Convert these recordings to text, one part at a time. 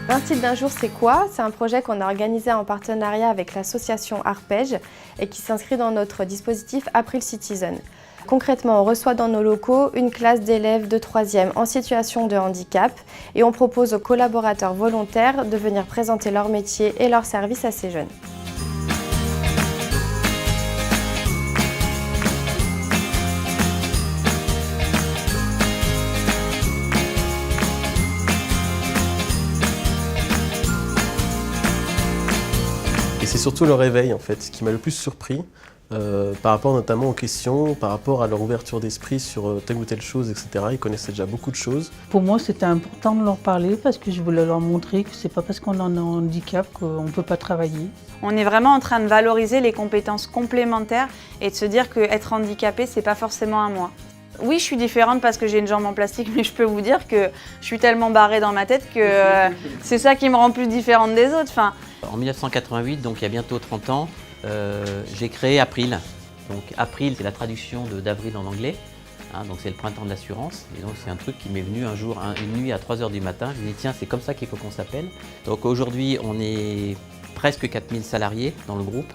20 titres d'un jour, c'est quoi? C'est un projet qu'on a organisé en partenariat avec l'association Arpège et qui s'inscrit dans notre dispositif April Citizen. Concrètement, on reçoit dans nos locaux une classe d'élèves de 3e en situation de handicap et on propose aux collaborateurs volontaires de venir présenter leur métier et leur service à ces jeunes. Et c'est surtout le réveil en fait, qui m'a le plus surpris par rapport notamment aux questions, par rapport à leur ouverture d'esprit sur telle ou telle chose, etc. Ils connaissaient déjà beaucoup de choses. Pour moi, c'était important de leur parler parce que je voulais leur montrer que c'est pas parce qu'on a un handicap qu'on ne peut pas travailler. On est vraiment en train de valoriser les compétences complémentaires et de se dire qu'être handicapé, c'est pas forcément un moi. Oui, je suis différente parce que j'ai une jambe en plastique, mais je peux vous dire que je suis tellement barrée dans ma tête que c'est ça qui me rend plus différente des autres. Enfin, en 1988, donc il y a bientôt 30 ans, j'ai créé April. Donc April, c'est la traduction d'avril en anglais. Donc c'est le printemps de l'assurance. Et donc c'est un truc qui m'est venu un jour, une nuit à 3 h du matin. Je me dis tiens, c'est comme ça qu'il faut qu'on s'appelle. Donc aujourd'hui, on est presque 4000 salariés dans le groupe,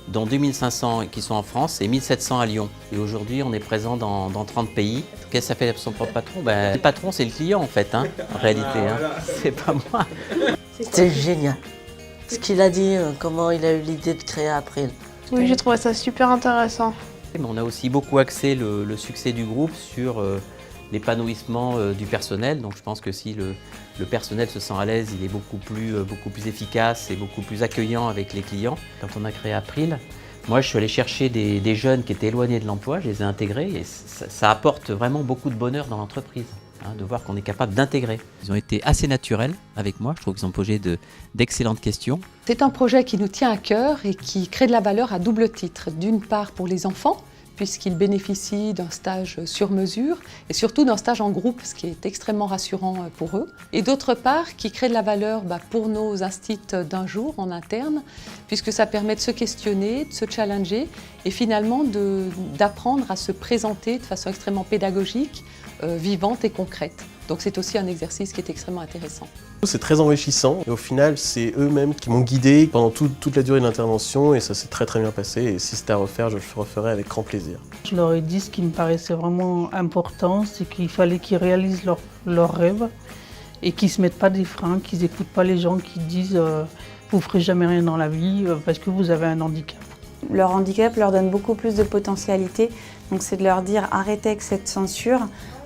dont 2500 qui sont en France et 1700 à Lyon. Et aujourd'hui, on est présent dans 30 pays. Qu'est-ce que ça fait son propre patron? Le patron, c'est le client en fait, en réalité. C'est pas moi. C'est génial. Ce qu'il a dit, comment il a eu l'idée de créer April. Oui, j'ai trouvé ça super intéressant. Mais on a aussi beaucoup axé le succès du groupe sur l'épanouissement du personnel. Donc je pense que si le personnel se sent à l'aise, il est beaucoup plus efficace et beaucoup plus accueillant avec les clients. Quand on a créé April, moi je suis allé chercher des jeunes qui étaient éloignés de l'emploi, je les ai intégrés et ça apporte vraiment beaucoup de bonheur dans l'entreprise. De voir qu'on est capable d'intégrer. Ils ont été assez naturels avec moi, je trouve qu'ils ont posé d'excellentes questions. C'est un projet qui nous tient à cœur et qui crée de la valeur à double titre. D'une part pour les enfants, puisqu'ils bénéficient d'un stage sur mesure et surtout d'un stage en groupe, ce qui est extrêmement rassurant pour eux. Et d'autre part, qui crée de la valeur pour nos instituts d'un jour en interne, puisque ça permet de se questionner, de se challenger et finalement d'apprendre à se présenter de façon extrêmement pédagogique, vivante et concrète. Donc c'est aussi un exercice qui est extrêmement intéressant. C'est très enrichissant et au final c'est eux-mêmes qui m'ont guidé pendant toute la durée de l'intervention et ça s'est très bien passé et si c'était à refaire, je le referais avec grand plaisir. Je leur ai dit ce qui me paraissait vraiment important, c'est qu'il fallait qu'ils réalisent leurs rêves et qu'ils ne se mettent pas des freins, qu'ils n'écoutent pas les gens qui disent vous ne ferez jamais rien dans la vie parce que vous avez un handicap. leur handicap leur donne beaucoup plus de potentialité. Donc c'est de leur dire arrêtez avec cette censure,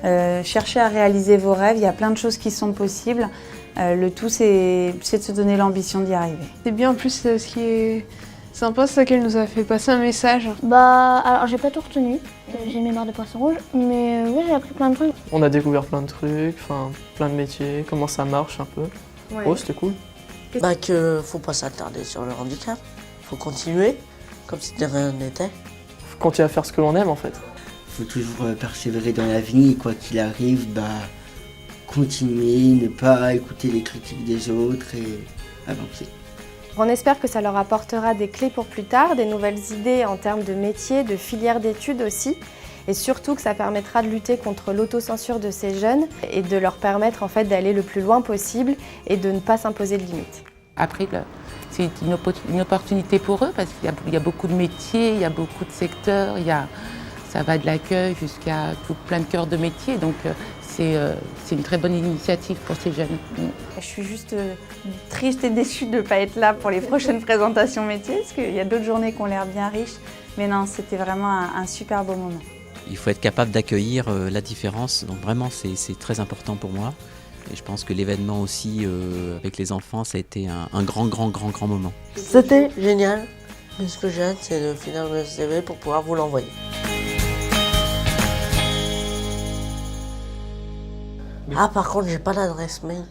cherchez à réaliser vos rêves, il y a plein de choses qui sont possibles. Le tout c'est de se donner l'ambition d'y arriver. C'est bien, en plus ce qui est sympa, c'est qu'elle nous a fait passer un message. Alors j'ai pas tout retenu, j'ai une mémoire de poisson rouge, mais oui j'ai appris plein de trucs. On a découvert plein de trucs, plein de métiers, comment ça marche un peu. Ouais. Oh c'était cool. Que faut pas s'attarder sur le handicap, faut continuer comme si de rien n'était. Faut continuer à faire ce que l'on aime en fait. Faut toujours persévérer dans la vie et quoi qu'il arrive, continuer, ne pas écouter les critiques des autres et avancer. On espère que ça leur apportera des clés pour plus tard, des nouvelles idées en termes de métiers, de filières d'études aussi, et surtout que ça permettra de lutter contre l'autocensure de ces jeunes et de leur permettre en fait d'aller le plus loin possible et de ne pas s'imposer de limites. Après, c'est une opportunité pour eux parce qu'il y a beaucoup de métiers, il y a beaucoup de secteurs, ça va de l'accueil jusqu'à plein de cœurs de métiers, donc c'est une très bonne initiative pour ces jeunes. Je suis juste triste et déçue de ne pas être là pour les prochaines présentations métiers, parce qu'il y a d'autres journées qui ont l'air bien riches, mais non, c'était vraiment un super beau moment. Il faut être capable d'accueillir la différence, donc vraiment c'est très important pour moi. Et je pense que l'événement aussi avec les enfants, ça a été un grand moment. C'était génial, mais ce que j'ai hâte, c'est de finir le CV pour pouvoir vous l'envoyer. Ah, par contre, j'ai pas l'adresse mail.